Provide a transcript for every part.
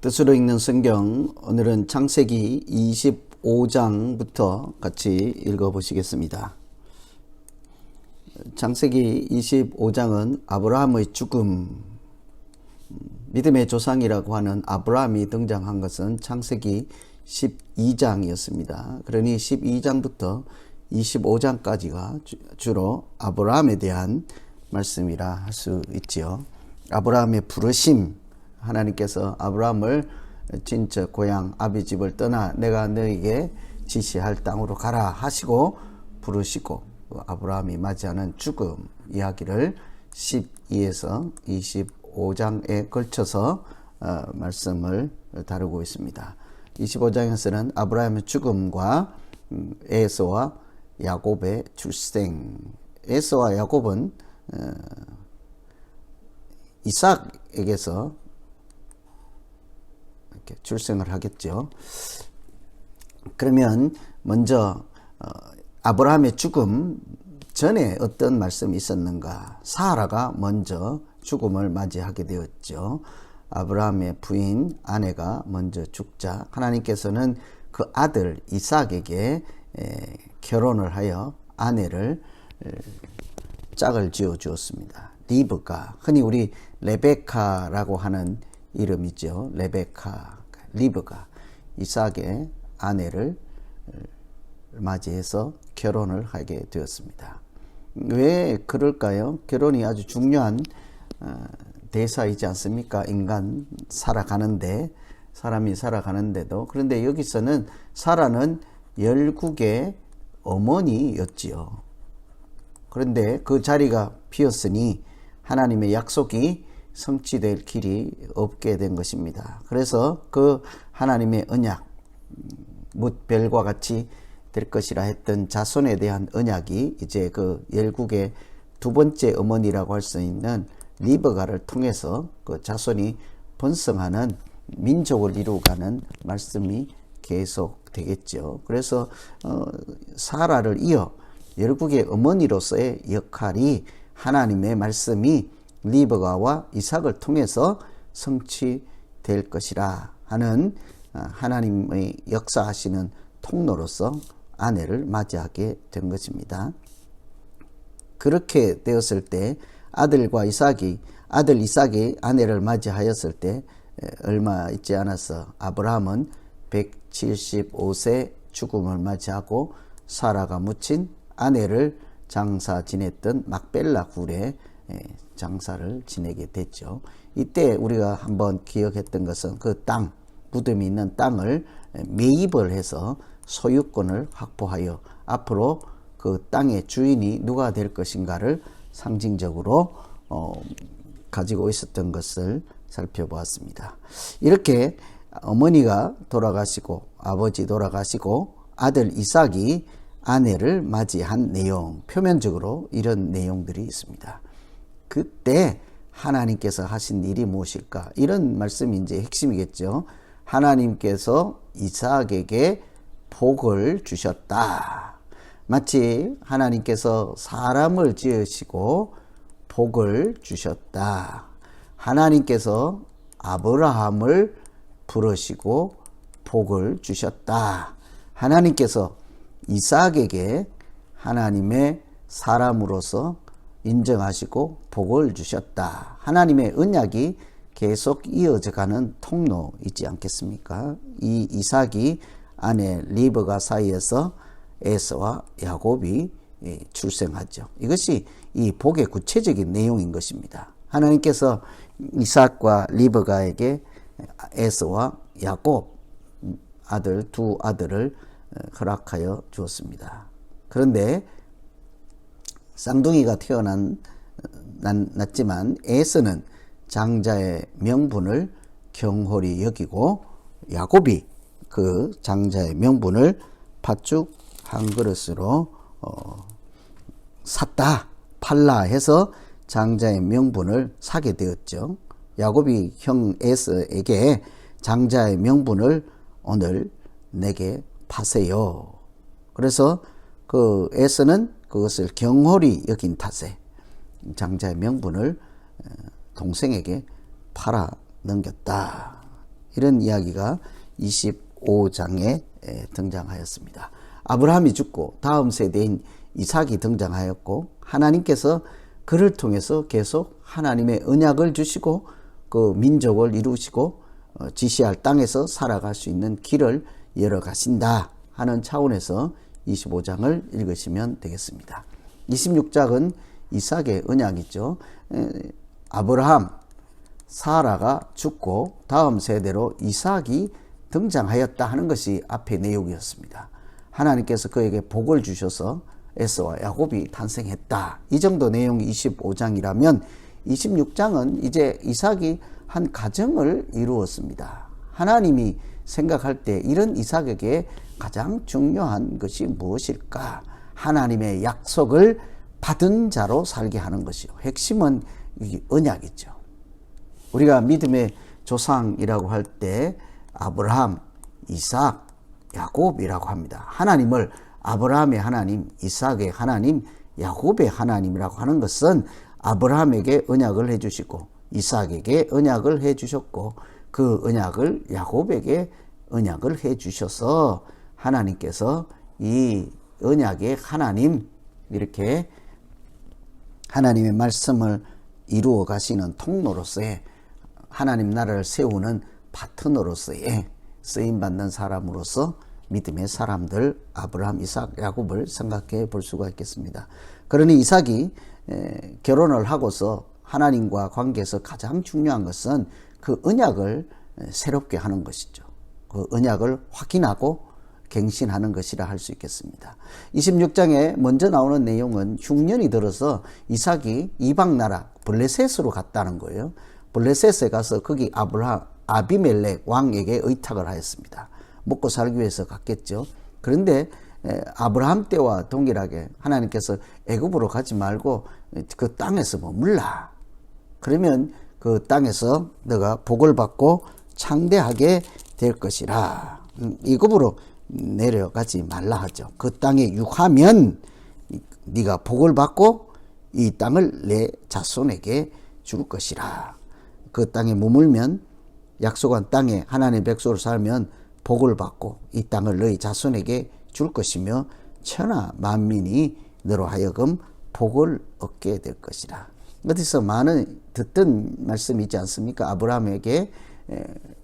뜻으로 읽는 성경, 오늘은 창세기 25장부터 같이 읽어보시겠습니다. 창세기 25장은 아브라함의 죽음, 믿음의 조상이라고 하는 아브라함이 등장한 것은 창세기 12장이었습니다. 그러니 12장부터 25장까지가 주로 아브라함에 대한 말씀이라 할 수 있지요. 아브라함의 부르심, 하나님께서 아브라함을 친척 고향 아비 집을 떠나 내가 너에게 지시할 땅으로 가라 하시고 부르시고, 아브라함이 맞이하는 죽음 이야기를 12에서 25장에 걸쳐서 말씀을 다루고 있습니다. 25장에서는 아브라함의 죽음과 에서와 야곱의 출생, 에서와 야곱은 이삭에게서 이렇게 출생을 하겠죠. 그러면 먼저 아브라함의 죽음 전에 어떤 말씀이 있었는가? 사라가 먼저 죽음을 맞이하게 되었죠. 아브라함의 부인 아내가 먼저 죽자 하나님께서는 그 아들 이삭에게 결혼을 하여 아내를 짝을 지어 주었습니다. 리브가, 흔히 우리 레베카라고 하는 이름이죠. 레베카, 리브가 이삭의 아내를 맞이해서 결혼을 하게 되었습니다. 왜 그럴까요? 결혼이 아주 중요한 대사이지 않습니까? 인간 사람이 살아가는데도. 그런데 여기서는 사라는 열국의 어머니였지요. 그런데 그 자리가 비었으니 하나님의 약속이 성취될 길이 없게 된 것입니다. 그래서 그 하나님의 언약, 뭇 별과 같이 될 것이라 했던 자손에 대한 언약이 이제 그 열국의 두 번째 어머니라고 할 수 있는 리브가를 통해서 그 자손이 번성하는 민족을 이루어가는 말씀이 계속 되겠죠. 그래서 사라를 이어 열국의 어머니로서의 역할이, 하나님의 말씀이 리브가와 이삭을 통해서 성취될 것이라 하는 하나님의 역사하시는 통로로서 아내를 맞이하게 된 것입니다. 그렇게 되었을 때 아들 이삭이 아내를 맞이하였을 때 얼마 있지 않아서 아브라함은 175세 죽음을 맞이하고 사라가 묻힌 아내를 장사 지냈던 막벨라 굴에 장사를 지내게 됐죠. 이때 우리가 한번 기억했던 것은 그 땅, 무덤이 있는 땅을 매입을 해서 소유권을 확보하여 앞으로 그 땅의 주인이 누가 될 것인가를 상징적으로 가지고 있었던 것을 살펴보았습니다. 이렇게 어머니가 돌아가시고 아버지 돌아가시고 아들 이삭이 아내를 맞이한 내용, 표면적으로 이런 내용들이 있습니다. 그때 하나님께서 하신 일이 무엇일까? 이런 말씀이 이제 핵심이겠죠. 하나님께서 이삭에게 복을 주셨다. 마치 하나님께서 사람을 지으시고 복을 주셨다. 하나님께서 아브라함을 부르시고 복을 주셨다. 하나님께서 이삭에게 하나님의 사람으로서 인정하시고 복을 주셨다. 하나님의 언약이 계속 이어져가는 통로이지 않겠습니까? 이 이삭이 아내 리브가 사이에서 에서와 야곱이 출생하죠. 이것이 이 복의 구체적인 내용인 것입니다. 하나님께서 이삭과 리브가에게 에서와 야곱 두 아들을 허락하여 주었습니다. 그런데 쌍둥이가 났지만 에서는 장자의 명분을 경홀히 여기고 야곱이 그 장자의 명분을 팥죽 한 그릇으로 팔라 해서 장자의 명분을 사게 되었죠. 야곱이 형 에서에게 장자의 명분을 오늘 내게 파세요. 그래서 그 에서는 그것을 경홀히 여긴 탓에 장자의 명분을 동생에게 팔아 넘겼다. 이런 이야기가 25장에 등장하였습니다. 아브라함이 죽고 다음 세대인 이삭이 등장하였고 하나님께서 그를 통해서 계속 하나님의 언약을 주시고 그 민족을 이루시고 지시할 땅에서 살아갈 수 있는 길을 열어가신다 하는 차원에서 25장을 읽으시면 되겠습니다. 26장은 이삭의 언약이죠. 아브라함, 사라가 죽고 다음 세대로 이삭이 등장하였다 하는 것이 앞의 내용이었습니다. 하나님께서 그에게 복을 주셔서 에서와 야곱이 탄생했다. 이 정도 내용이 25장이라면 26장은 이제 이삭이 한 가정을 이루었습니다. 하나님이 생각할 때 이런 이삭에게 가장 중요한 것이 무엇일까? 하나님의 약속을 받은 자로 살게 하는 것이요. 핵심은 이 언약이죠. 우리가 믿음의 조상이라고 할 때 아브라함, 이삭, 야곱이라고 합니다. 하나님을 아브라함의 하나님, 이삭의 하나님, 야곱의 하나님이라고 하는 것은 아브라함에게 언약을 해주시고 이삭에게 언약을 해주셨고 그 언약을 야곱에게 언약을 해주셔서 하나님께서 이 언약의 하나님, 이렇게 하나님의 말씀을 이루어 가시는 통로로서의 하나님 나라를 세우는 파트너로서의 쓰임받는 사람으로서 믿음의 사람들 아브라함, 이삭, 야곱을 생각해 볼 수가 있겠습니다. 그러니 이삭이 결혼을 하고서 하나님과 관계에서 가장 중요한 것은 그 언약을 새롭게 하는 것이죠. 그 언약을 확인하고 갱신하는 것이라 할 수 있겠습니다. 26장에 먼저 나오는 내용은 흉년이 들어서 이삭이 이방 나라 블레셋으로 갔다는 거예요. 블레셋에 가서 거기 아비멜렉 왕에게 의탁을 하였습니다. 먹고 살기 위해서 갔겠죠. 그런데 아브라함 때와 동일하게 하나님께서 애굽으로 가지 말고 그 땅에서 머물라. 그러면 그 땅에서 너가 복을 받고 창대하게 될 것이라. 애굽으로 내려가지 말라 하죠. 그 땅에 유하면 네가 복을 받고 이 땅을 내 자손에게 줄 것이라. 그 땅에 머물면 약속한 땅에 하나님의 백성으로 살면 복을 받고 이 땅을 너희 자손에게 줄 것이며 천하 만민이 너로 하여금 복을 얻게 될 것이라. 어디서 많은 듣던 말씀이 있지 않습니까? 아브라함에게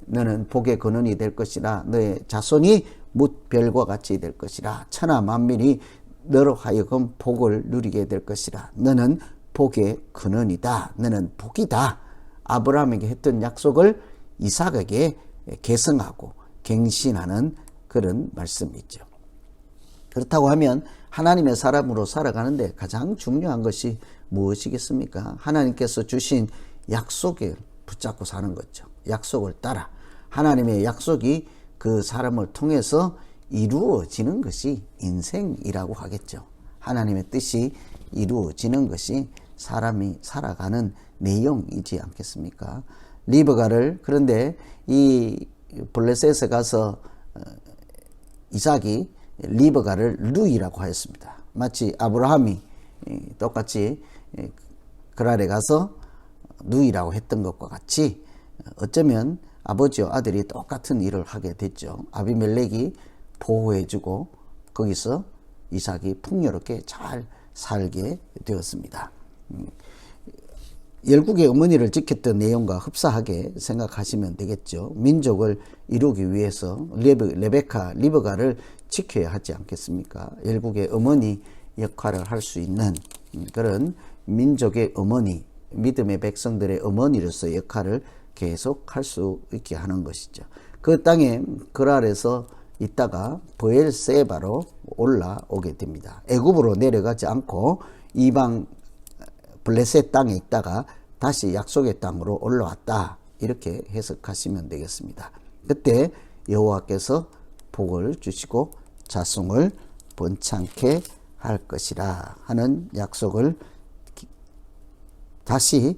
너는 복의 근원이 될 것이라. 너의 자손이 뭇 별과 같이 될 것이라. 천하 만민이 너로 하여금 복을 누리게 될 것이라. 너는 복의 근원이다. 너는 복이다. 아브라함에게 했던 약속을 이삭에게 계승하고 갱신하는 그런 말씀이죠. 그렇다고 하면 하나님의 사람으로 살아가는데 가장 중요한 것이 무엇이겠습니까? 하나님께서 주신 약속에 붙잡고 사는 거죠. 약속을 따라 하나님의 약속이 그 사람을 통해서 이루어지는 것이 인생이라고 하겠죠. 하나님의 뜻이 이루어지는 것이 사람이 살아가는 내용이지 않겠습니까? 리브가를 그런데 이 블레셋에 가서 이삭이 리브가를 루이라고 하였습니다. 마치 아브라함이 똑같이 그랄에 가서 누이라고 했던 것과 같이 어쩌면 아버지와 아들이 똑같은 일을 하게 됐죠. 아비멜렉이 보호해주고 거기서 이삭이 풍요롭게 잘 살게 되었습니다. 열국의 어머니를 지켰던 내용과 흡사하게 생각하시면 되겠죠. 민족을 이루기 위해서 리브가를 지켜야 하지 않겠습니까? 열국의 어머니 역할을 할 수 있는 그런 민족의 어머니, 믿음의 백성들의 어머니로서 역할을 계속 할 수 있게 하는 것이죠. 그 땅에 그랄에서 있다가 브엘세바로 올라오게 됩니다. 애굽으로 내려가지 않고 이방 블레셋 땅에 있다가 다시 약속의 땅으로 올라왔다. 이렇게 해석하시면 되겠습니다. 그때 여호와께서 복을 주시고 자손을 번창케 할 것이라 하는 약속을 다시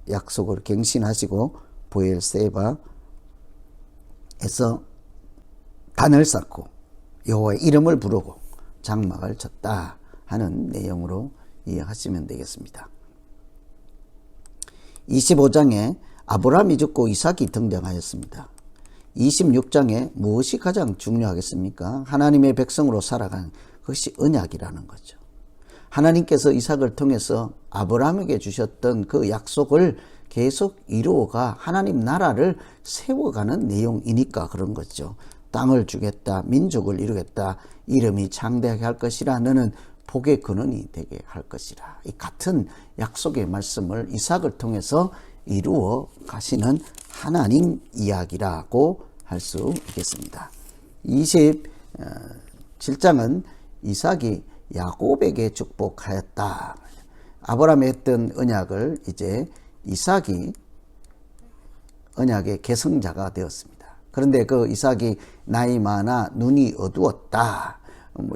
약속을 갱신하시고 브엘세바에서 단을 쌓고 여호와의 이름을 부르고 장막을 쳤다 하는 내용으로 이해하시면 되겠습니다. 25장에 아브라함이 죽고 이삭이 등장하였습니다. 26장에 무엇이 가장 중요하겠습니까? 하나님의 백성으로 살아가는 그것이 언약이라는 거죠. 하나님께서 이삭을 통해서 아브라함에게 주셨던 그 약속을 계속 이루어가 하나님 나라를 세워가는 내용이니까 그런 거죠. 땅을 주겠다, 민족을 이루겠다, 이름이 창대하게 할 것이라, 너는 복의 근원이 되게 할 것이라. 이 같은 약속의 말씀을 이삭을 통해서 이루어 가시는 하나님 이야기라고 할 수 있겠습니다. 27장은 이삭이 야곱에게 축복하였다. 아브라함이 했던 언약을 이제 이삭이 언약의 계승자가 되었습니다. 그런데 그 이삭이 나이 많아 눈이 어두웠다,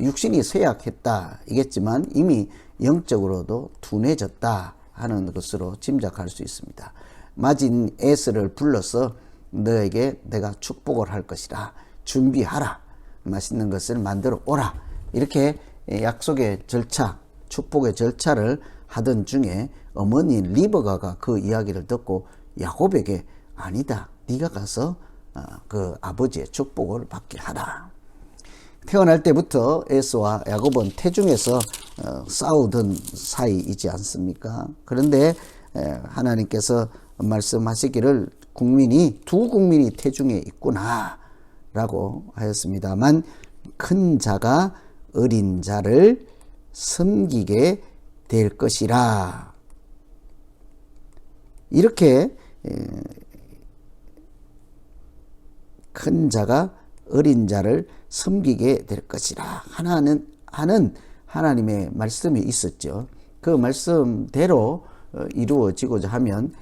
육신이 쇠약했다 이겠지만 이미 영적으로도 둔해졌다 하는 것으로 짐작할 수 있습니다. 맞은 에스를 불러서 너에게 내가 축복을 할 것이라, 준비하라, 맛있는 것을 만들어 오라, 이렇게 약속의 절차, 축복의 절차를 하던 중에 어머니 리브가가 그 이야기를 듣고 야곱에게 아니다, 네가 가서 그 아버지의 축복을 받게 하라. 태어날 때부터 에스와 야곱은 태중에서 싸우던 사이이지 않습니까? 그런데 하나님께서 말씀하시기를 두 국민이 태중에 있구나 라고 하였습니다만, 큰 자가 어린 자를 섬기게 될 것이라. 이렇게 큰 자가 어린 자를 섬기게 될 것이라 하는 하나님의 말씀이 있었죠. 그 말씀대로 이루어지고자 하면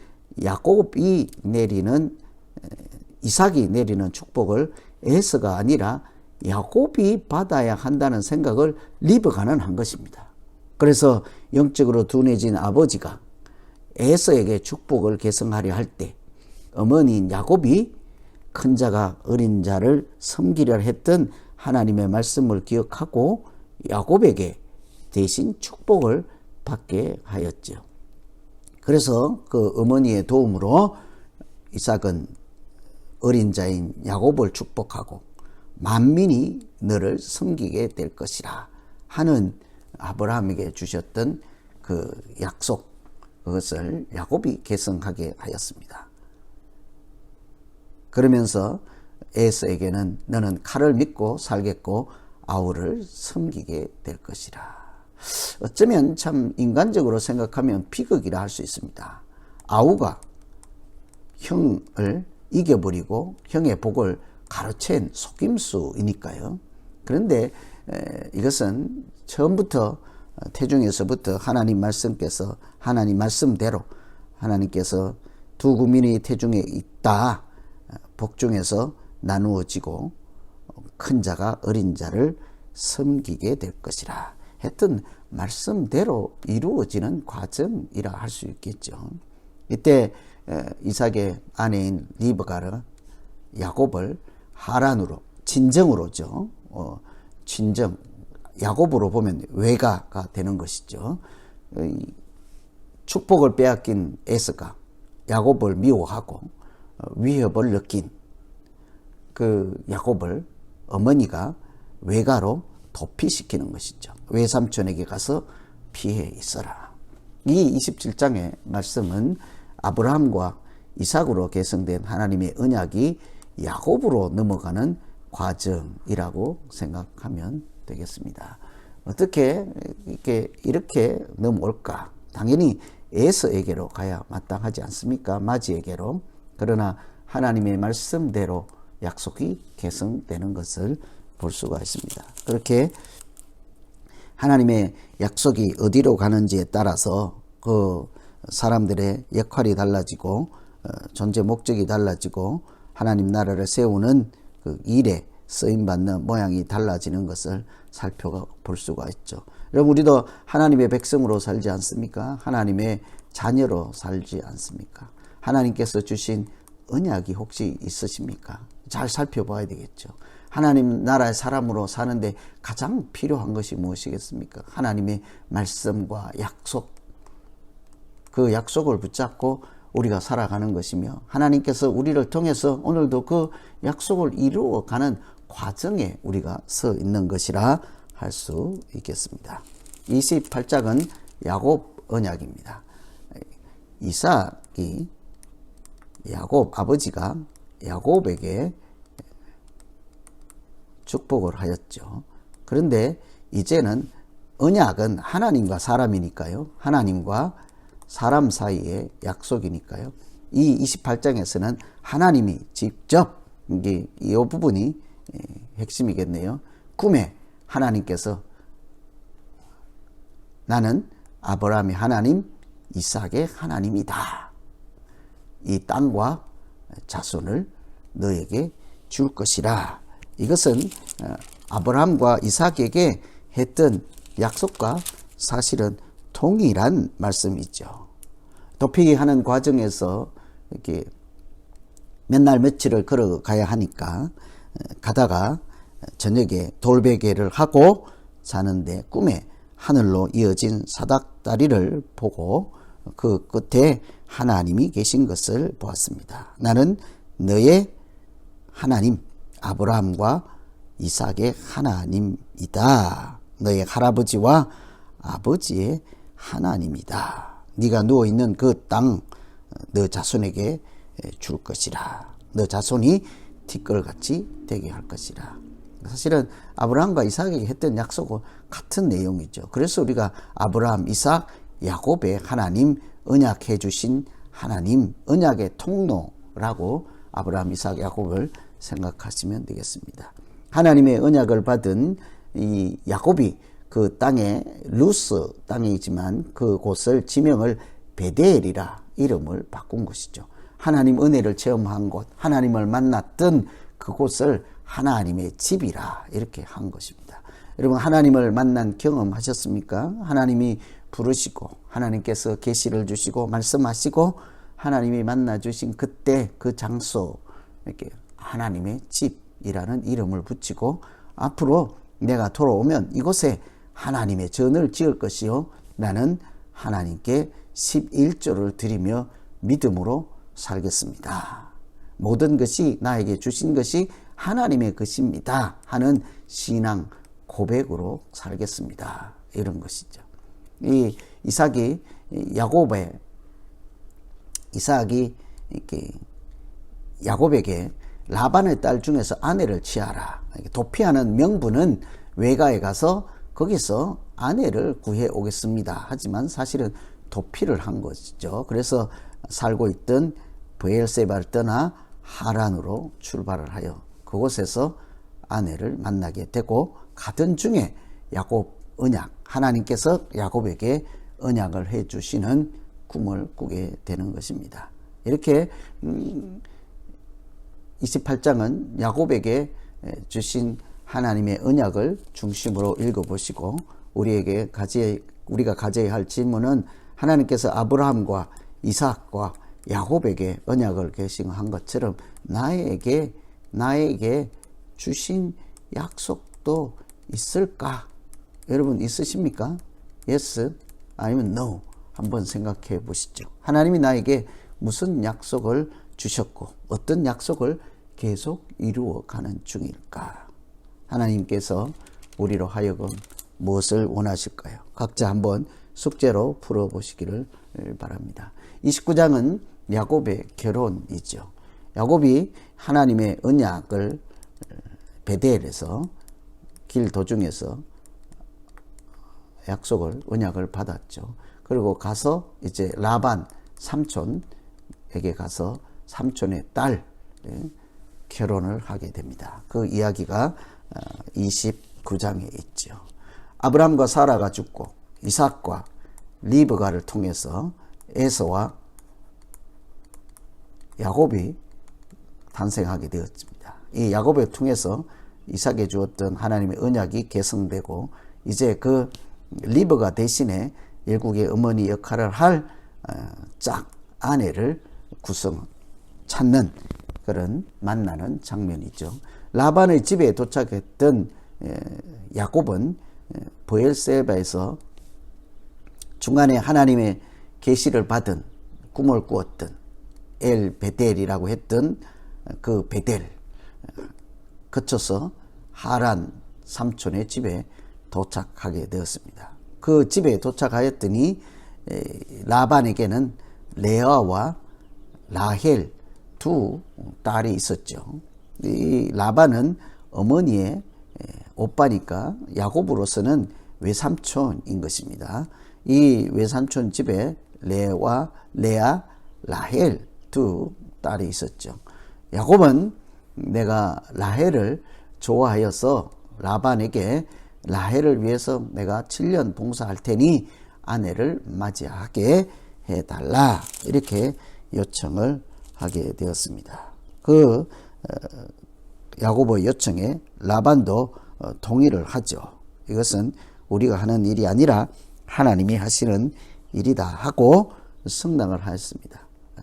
이삭이 내리는 축복을 에서가 아니라 야곱이 받아야 한다는 생각을 리브가는 한 것입니다. 그래서 영적으로 둔해진 아버지가 에서에게 축복을 계승하려 할 때 어머니인 야곱이 큰 자가 어린 자를 섬기려 했던 하나님의 말씀을 기억하고 야곱에게 대신 축복을 받게 하였죠. 그래서 그 어머니의 도움으로 이삭은 어린 자인 야곱을 축복하고 만민이 너를 섬기게 될 것이라 하는 아브라함에게 주셨던 그 약속, 그것을 야곱이 계승하게 하였습니다. 그러면서 에서에게는 너는 칼을 믿고 살겠고 아우를 섬기게 될 것이라. 어쩌면 참 인간적으로 생각하면 비극이라 할 수 있습니다. 아우가 형을 이겨버리고 형의 복을 가로챈 속임수이니까요. 그런데 이것은 처음부터 태중에서부터 하나님 말씀대로 하나님께서 두 국민이 태중에 있다, 복중에서 나누어지고 큰 자가 어린 자를 섬기게 될 것이라 했던 말씀대로 이루어지는 과정이라 할 수 있겠죠. 이때 이삭의 아내인 리브가가 야곱을 하란으로, 친정으로죠. 친정, 야곱으로 보면 외가가 되는 것이죠. 축복을 빼앗긴 에서가 야곱을 미워하고 위협을 느낀 그 야곱을 어머니가 외가로 도피시키는 것이죠. 외삼촌에게 가서 피해 있어라. 이 27장의 말씀은 아브라함과 이삭으로 계승된 하나님의 언약이 야곱으로 넘어가는 과정이라고 생각하면 되겠습니다. 어떻게 이렇게 넘어올까? 당연히 에서에게로 가야 마땅하지 않습니까? 마지에게로. 그러나 하나님의 말씀대로 약속이 계승되는 것을 볼 수가 있습니다. 그렇게 하나님의 약속이 어디로 가는지에 따라서 그 사람들의 역할이 달라지고 존재 목적이 달라지고 하나님 나라를 세우는 그 일에 쓰임받는 모양이 달라지는 것을 살펴볼 수가 있죠. 여러분, 우리도 하나님의 백성으로 살지 않습니까? 하나님의 자녀로 살지 않습니까? 하나님께서 주신 언약이 혹시 있으십니까? 잘 살펴봐야 되겠죠. 하나님 나라의 사람으로 사는데 가장 필요한 것이 무엇이겠습니까? 하나님의 말씀과 약속. 그 약속을 붙잡고 우리가 살아가는 것이며 하나님께서 우리를 통해서 오늘도 그 약속을 이루어가는 과정에 우리가 서 있는 것이라 할 수 있겠습니다. 28장은 야곱 언약입니다. 이삭이 아버지가 야곱에게 축복을 하였죠. 그런데 이제는 언약은 하나님과 사람이니까요. 하나님과 사람 사이의 약속이니까요. 이 28장에서는 하나님이 직접, 이 부분이 핵심이겠네요. 꿈에 하나님께서 나는 아브라함의 하나님, 이삭의 하나님이다. 이 땅과 자손을 너에게 줄 것이라. 이것은 아브라함과 이삭에게 했던 약속과 사실은 동일한 말씀이죠. 도피기 하는 과정에서 이렇게 몇 날 며칠을 걸어가야 하니까 가다가 저녁에 돌베개를 하고 자는데 꿈에 하늘로 이어진 사닥다리를 보고 그 끝에 하나님이 계신 것을 보았습니다. 나는 너의 하나님 아브라함과 이삭의 하나님이다. 너의 할아버지와 아버지의 하나님이다. 네가 누워있는 그 땅 너 자손에게 줄 것이라. 너 자손이 티끌같이 되게 할 것이라. 사실은 아브라함과 이삭에게 했던 약속은 같은 내용이죠. 그래서 우리가 아브라함, 이삭, 야곱의 하나님, 언약해 주신 하나님, 언약의 통로라고 아브라함, 이삭, 야곱을 생각하시면 되겠습니다. 하나님의 언약을 받은 이 야곱이 그 땅에 루스 땅이지만 그곳을 지명을 베델이라 이름을 바꾼 것이죠. 하나님 은혜를 체험한 곳, 하나님을 만났던 그곳을 하나님의 집이라 이렇게 한 것입니다. 여러분 하나님을 만난 경험 하셨습니까? 하나님이 부르시고 하나님께서 계시를 주시고 말씀하시고 하나님이 만나 주신 그때 그 장소 이렇게 하나님의 집이라는 이름을 붙이고 앞으로 내가 돌아오면 이곳에 하나님의 전을 지을 것이요 나는 하나님께 11조를 드리며 믿음으로 살겠습니다. 모든 것이 나에게 주신 것이 하나님의 것입니다 하는 신앙 고백으로 살겠습니다. 이런 것이죠. 이 이삭이 이렇게 야곱에게 라반의 딸 중에서 아내를 취하라. 도피하는 명분은 외가에 가서 거기서 아내를 구해 오겠습니다. 하지만 사실은 도피를 한 것이죠. 그래서 살고 있던 브엘세바를 떠나 하란으로 출발을 하여 그곳에서 아내를 만나게 되고 가던 중에 야곱 언약, 하나님께서 야곱에게 언약을 해 주시는 꿈을 꾸게 되는 것입니다. 이렇게 28장은 야곱에게 주신 하나님의 언약을 중심으로 읽어보시고 우리가 가져야 할 질문은 하나님께서 아브라함과 이삭과 야곱에게 언약을 계시한 것처럼 나에게 주신 약속도 있을까? 여러분 있으십니까? Yes 아니면 No 한번 생각해 보시죠. 하나님이 나에게 무슨 약속을 주셨고 어떤 약속을 계속 이루어가는 중일까? 하나님께서 우리로 하여금 무엇을 원하실까요? 각자 한번 숙제로 풀어보시기를 바랍니다. 29장은 야곱의 결혼이죠. 야곱이 하나님의 언약을 베델에서 길 도중에서 언약을 받았죠. 그리고 가서 이제 라반 삼촌에게 가서 삼촌의 딸 결혼을 하게 됩니다. 그 이야기가 29장에 있죠. 아브람과 사라가 죽고 이삭과 리브가를 통해서 에서와 야곱이 탄생하게 되었습니다. 이 야곱을 통해서 이삭에 주었던 하나님의 언약이 계승되고 이제 그 리브가 대신에 열국의 어머니 역할을 할 짝 아내를 찾는 그런 만나는 장면이죠. 라반의 집에 도착했던 야곱은 브엘세바에서 중간에 하나님의 계시를 받은 꿈을 꾸었던 엘 베델이라고 했던 그 베델 거쳐서 하란 삼촌의 집에 도착하게 되었습니다. 그 집에 도착하였더니 라반에게는 레아와 라헬 두 딸이 있었죠. 이 라반은 어머니의 오빠니까 야곱으로서는 외삼촌인 것입니다. 이 외삼촌 집에 레아, 라헬 두 딸이 있었죠. 야곱은 내가 라헬을 좋아하여서 라반에게 라헬을 위해서 내가 7년 봉사할 테니 아내를 맞이하게 해달라 이렇게 요청을 하게 되었습니다. 그 야곱의 요청에 라반도 동의를 하죠. 이것은 우리가 하는 일이 아니라 하나님이 하시는 일이다 하고 승낙을 하였습니다.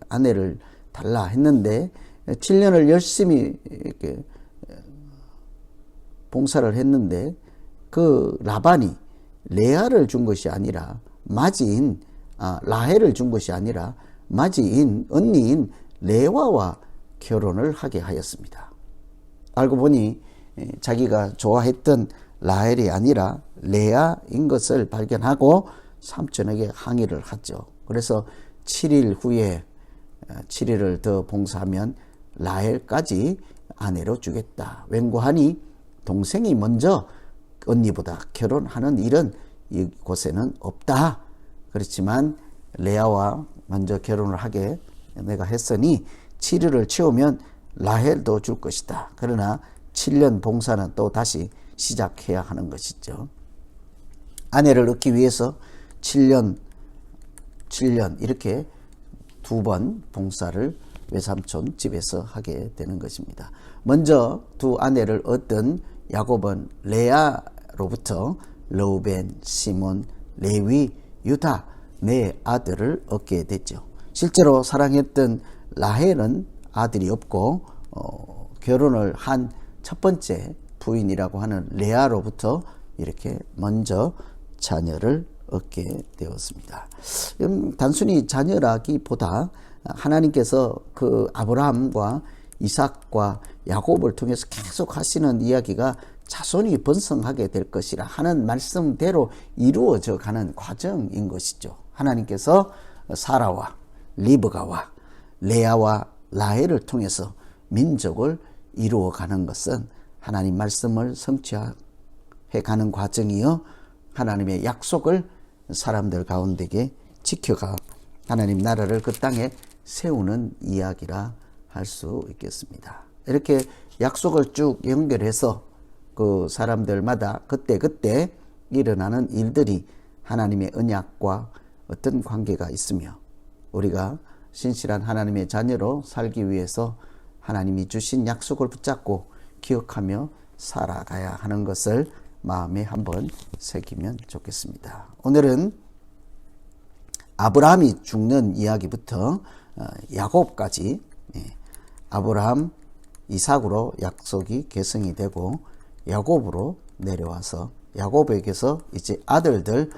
아내를 달라 했는데 7년을 열심히 이렇게 봉사를 했는데 그 라반이 레아를 준 것이 아니라 맞이인 라헬을 준 것이 아니라 맞이인 언니인 레와와 결혼을 하게 하였습니다. 알고 보니 자기가 좋아했던 라헬이 아니라 레아인 것을 발견하고 삼촌에게 항의를 하죠. 그래서 7일 후에 7일을 더 봉사하면 라헬까지 아내로 주겠다. 웬고하니 동생이 먼저 언니보다 결혼하는 일은 이곳에는 없다. 그렇지만 레아와 먼저 결혼을 하게 내가 했으니 7일을 채우면 라헬도 줄 것이다. 그러나 7년 봉사는 또 다시 시작해야 하는 것이죠. 아내를 얻기 위해서 7년 이렇게 두 번 봉사를 외삼촌 집에서 하게 되는 것입니다. 먼저 두 아내를 얻던 야곱은 레아로부터 르우벤, 시몬, 레위, 유다 네 아들을 얻게 됐죠. 실제로 사랑했던 라헬은 아들이 없고 결혼을 한 첫 번째 부인이라고 하는 레아로부터 이렇게 먼저 자녀를 얻게 되었습니다. 단순히 자녀라기보다 하나님께서 그 아브라함과 이삭과 야곱을 통해서 계속 하시는 이야기가 자손이 번성하게 될 것이라 하는 말씀대로 이루어져 가는 과정인 것이죠. 하나님께서 사라와 리브가와 레아와 라헬을 통해서 민족을 이루어가는 것은 하나님 말씀을 성취해 가는 과정이요 하나님의 약속을 사람들 가운데에 지켜가 하나님 나라를 그 땅에 세우는 이야기라 할 수 있겠습니다. 이렇게 약속을 쭉 연결해서 그 사람들마다 그때 일어나는 일들이 하나님의 언약과 어떤 관계가 있으며 우리가 신실한 하나님의 자녀로 살기 위해서 하나님이 주신 약속을 붙잡고 기억하며 살아가야 하는 것을 마음에 한번 새기면 좋겠습니다. 오늘은 아브라함이 죽는 이야기부터 야곱까지 아브라함, 이삭으로 약속이 계승이 되고 야곱으로 내려와서 야곱에게서 이제 아들들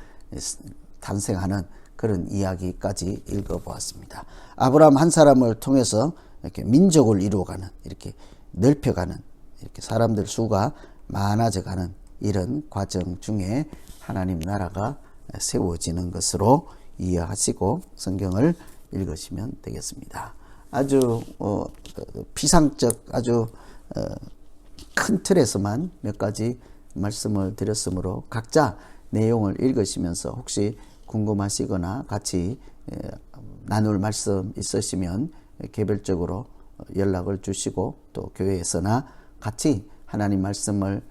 탄생하는 그런 이야기까지 읽어보았습니다. 아브라함 한 사람을 통해서 이렇게 민족을 이루어가는, 이렇게 넓혀가는, 이렇게 사람들 수가 많아져가는 이런 과정 중에 하나님 나라가 세워지는 것으로 이해하시고 성경을 읽으시면 되겠습니다. 아주 피상적 아주 큰 틀에서만 몇 가지 말씀을 드렸으므로 각자 내용을 읽으시면서 혹시 궁금하시거나 같이 나눌 말씀 있으시면 개별적으로 연락을 주시고 또 교회에서나 같이 하나님 말씀을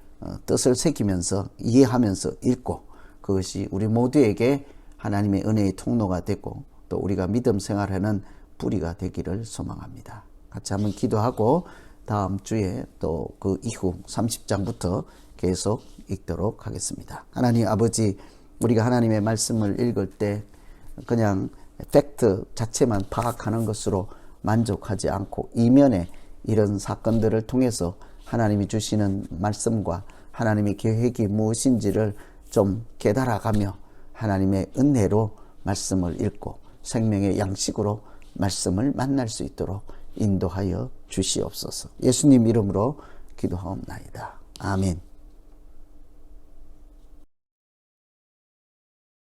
뜻을 새기면서 이해하면서 읽고 그것이 우리 모두에게 하나님의 은혜의 통로가 되고 또 우리가 믿음 생활하는 뿌리가 되기를 소망합니다. 같이 한번 기도하고 다음 주에 또 그 이후 30장부터 계속 읽도록 하겠습니다. 하나님 아버지, 우리가 하나님의 말씀을 읽을 때 그냥 팩트 자체만 파악하는 것으로 만족하지 않고 이면에 이런 사건들을 통해서 하나님이 주시는 말씀과 하나님의 계획이 무엇인지를 좀 깨달아가며 하나님의 은혜로 말씀을 읽고 생명의 양식으로 말씀을 만날 수 있도록 인도하여 주시옵소서. 예수님 이름으로 기도하옵나이다. 아멘.